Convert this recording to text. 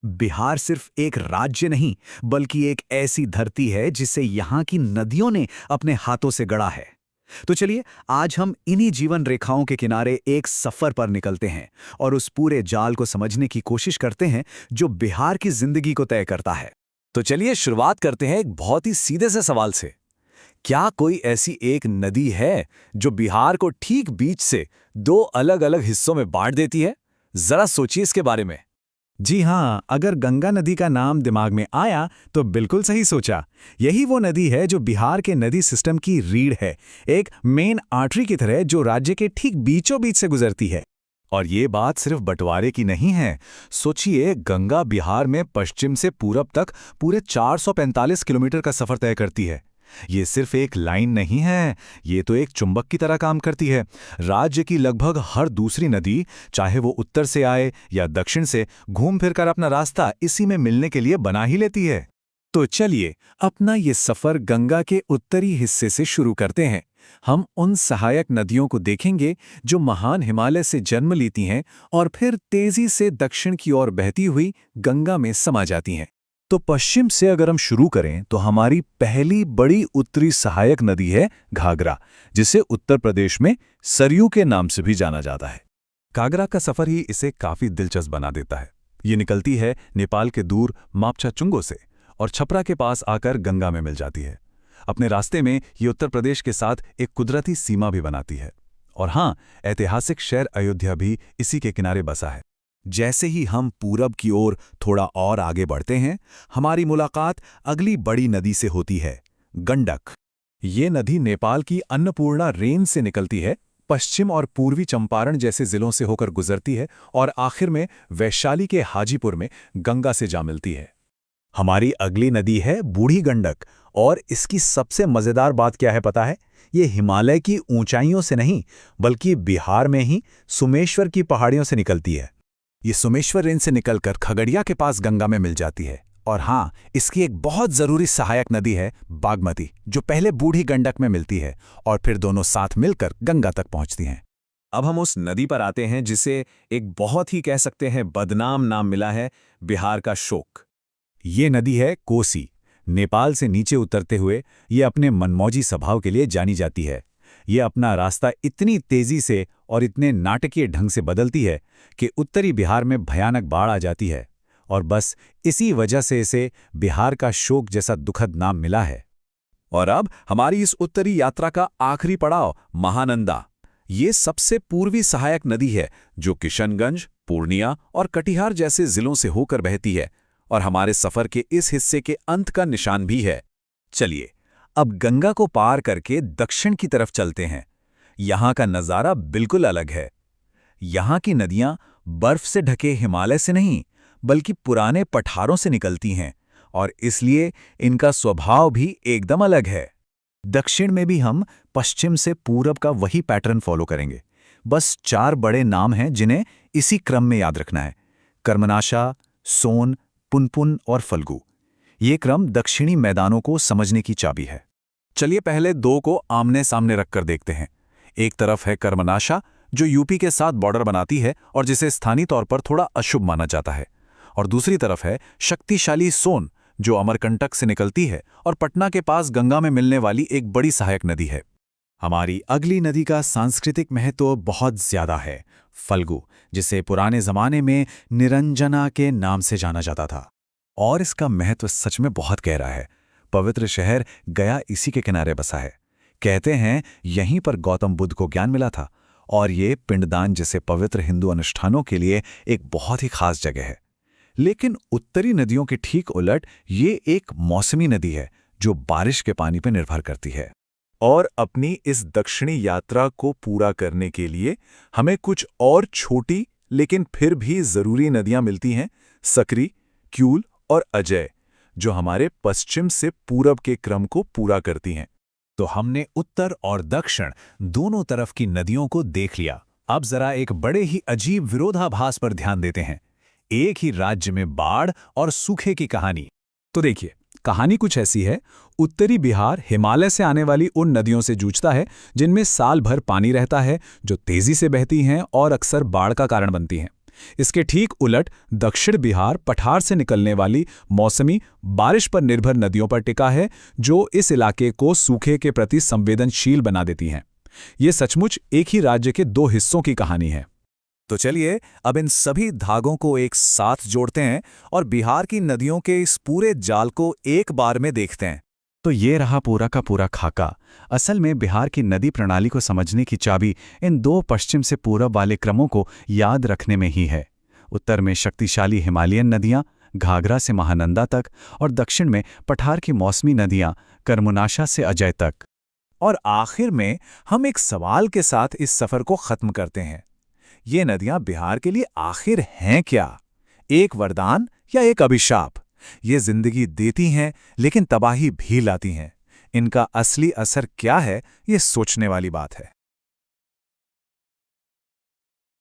बिहार सिर्फ एक राज्य नहीं, बल्कि एक ऐसी धरती है जिसे यहाँ की नदियों ने अपने हाथों से गढ़ा है। तो चलिए, आज हम इन्हीं जीवन रेखाओं के किनारे एक सफर पर निकलते हैं और उस पूरे जाल को समझने की कोशिश करते हैं जो बिहार की जिंदगी को तय करता है। तो चलिए शुरुआत करते हैं एक बहुत ही सीधे से सवाल से। क्या कोई ऐसी एक नदी है जो बिहार को ठीक बीच से दो अलग-अलग हिस्सों में बांट देती है? जरा सोचिए इसके बारे में। जी हाँ, अगर गंगा नदी का नाम दिमाग में आया तो बिल्कुल सही सोचा। यही वो नदी है जो बिहार के नदी सिस्टम की रीढ़ है, एक मेन आर्टरी की तरह जो राज्य के ठीक बीचों बीच से गुजरती है। और ये बात सिर्फ बंटवारे की नहीं है। सोचिए, गंगा बिहार में पश्चिम से पूरब तक पूरे 445 किलोमीटर का सफर तय करती है। ये सिर्फ एक लाइन नहीं है, ये तो एक चुंबक की तरह काम करती है। राज्य की लगभग हर दूसरी नदी, चाहे वो उत्तर से आए या दक्षिण से, घूम फिरकर अपना रास्ता इसी में मिलने के लिए बना ही लेती है। तो चलिए अपना ये सफर गंगा के उत्तरी हिस्से से शुरू करते हैं। हम उन सहायक नदियों को देखेंगे जो महान हिमालय से जन्म लेती हैं और फिर तेजी से दक्षिण की ओर बहती हुई गंगा में समा जाती हैं। तो पश्चिम से अगर हम शुरू करें तो हमारी पहली बड़ी उत्तरी सहायक नदी है घाघरा, जिसे उत्तर प्रदेश में सरयू के नाम से भी जाना जाता है। घाघरा का सफर ही इसे काफी दिलचस्प बना देता है। ये निकलती है नेपाल के दूर मापचा-चुंगो से और छपरा के पास आकर गंगा में मिल जाती है। अपने रास्ते में ये उत्तर प्रदेश के साथ एक कुदरती सीमा भी बनाती है। और हाँ, ऐतिहासिक शहर अयोध्या भी इसी के किनारे बसा है। जैसे ही हम पूरब की ओर थोड़ा और आगे बढ़ते हैं, हमारी मुलाकात अगली बड़ी नदी से होती है, गंडक। ये नदी नेपाल की अन्नपूर्णा रेंज से निकलती है, पश्चिम और पूर्वी चंपारण जैसे जिलों से होकर गुजरती है और आखिर में वैशाली के हाजीपुर में गंगा से जा मिलती है। हमारी अगली नदी है बूढ़ी गंडक, और इसकी सबसे मजेदार बात क्या है पता है? ये हिमालय की ऊंचाइयों से नहीं, बल्कि बिहार में ही सुमेश्वर की पहाड़ियों से निकलती है। ये सुमेश्वर रेंज से निकलकर खगड़िया के पास गंगा में मिल जाती है। और हाँ, इसकी एक बहुत जरूरी सहायक नदी है बागमती, जो पहले बूढ़ी गंडक में मिलती है और फिर दोनों साथ मिलकर गंगा तक पहुंचती हैं। अब हम उस नदी पर आते हैं जिसे एक बहुत ही कह सकते हैं बदनाम नाम मिला है, बिहार का शोक। ये नदी है कोसी। नेपाल से नीचे उतरते हुए ये अपने मनमौजी स्वभाव के लिए जानी जाती है। ये अपना रास्ता इतनी तेजी से और इतने नाटकीय ढंग से बदलती है कि उत्तरी बिहार में भयानक बाढ़ आ जाती है, और बस इसी वजह से इसे बिहार का शोक जैसा दुखद नाम मिला है। और अब हमारी इस उत्तरी यात्रा का आखिरी पड़ाव, महानंदा। ये सबसे पूर्वी सहायक नदी है जो किशनगंज, पूर्णिया और कटिहार जैसे जिलों से होकर बहती है और हमारे सफर के इस हिस्से के अंत का निशान भी है। चलिए अब गंगा को पार करके दक्षिण की तरफ चलते हैं। यहाँ का नज़ारा बिल्कुल अलग है। यहाँ की नदियाँ बर्फ से ढके हिमालय से नहीं, बल्कि पुराने पठारों से निकलती हैं, और इसलिए इनका स्वभाव भी एकदम अलग है। दक्षिण में भी हम पश्चिम से पूरब का वही पैटर्न फॉलो करेंगे। बस 4 बड़े नाम हैं जिन्हें इसी क्रम में याद रखना है: कर्मनाशा, सोन, पुनपुन और फल्गु। ये क्रम दक्षिणी मैदानों को समझने की चाबी है। चलिए पहले 2 को आमने सामने रखकर देखते हैं। एक तरफ है कर्मनाशा, जो यूपी के साथ बॉर्डर बनाती है और जिसे स्थानीय तौर पर थोड़ा अशुभ माना जाता है। और दूसरी तरफ है शक्तिशाली सोन, जो अमरकंटक से निकलती है और पटना के पास गंगा में मिलने वाली एक बड़ी सहायक नदी है। हमारी अगली नदी का सांस्कृतिक महत्व बहुत ज्यादा है, फल्गु, जिसे पुराने जमाने में निरंजना के नाम से जाना जाता था। और इसका महत्व सच में बहुत गहरा है। पवित्र शहर गया इसी के किनारे बसा है। कहते हैं यहीं पर गौतम बुद्ध को ज्ञान मिला था, और ये पिंडदान जैसे पवित्र हिंदू अनुष्ठानों के लिए एक बहुत ही खास जगह है। लेकिन उत्तरी नदियों के ठीक उलट ये एक मौसमी नदी है जो बारिश के पानी पर निर्भर करती है। और अपनी इस दक्षिणी यात्रा को पूरा करने के लिए हमें कुछ और छोटी लेकिन फिर भी जरूरी नदियां मिलती हैं, सकरी, क्यूल और अजय, जो हमारे पश्चिम से पूरब के क्रम को पूरा करती हैं। तो हमने उत्तर और दक्षिण दोनों तरफ की नदियों को देख लिया। अब जरा एक बड़े ही अजीब विरोधाभास पर ध्यान देते हैं, एक ही राज्य में बाढ़ और सूखे की कहानी। तो देखिए, कहानी कुछ ऐसी है। उत्तरी बिहार हिमालय से आने वाली उन नदियों से जूझता है जिनमें साल भर पानी रहता है, जो तेजी से बहती हैं और अक्सर बाढ़ का कारण बनती हैं। इसके ठीक उलट दक्षिण बिहार पठार से निकलने वाली मौसमी बारिश पर निर्भर नदियों पर टिका है, जो इस इलाके को सूखे के प्रति संवेदनशील बना देती हैं। ये सचमुच एक ही राज्य के दो हिस्सों की कहानी है। तो चलिए अब इन सभी धागों को एक साथ जोड़ते हैं और बिहार की नदियों के इस पूरे जाल को एक बार में देखते हैं। तो ये रहा पूरा का पूरा खाका। असल में बिहार की नदी प्रणाली को समझने की चाबी इन दो पश्चिम से पूरब वाले क्रमों को याद रखने में ही है। उत्तर में शक्तिशाली हिमालयन नदियां घाघरा से महानंदा तक, और दक्षिण में पठार की मौसमी नदियां कर्मनाशा से अजय तक। और आखिर में हम एक सवाल के साथ इस सफर को खत्म करते हैं। ये नदियां बिहार के लिए आखिर हैं क्या? एक वरदान या एक अभिशाप? ये जिंदगी देती हैं लेकिन तबाही भी लाती हैं। इनका असली असर क्या है, ये सोचने वाली बात है।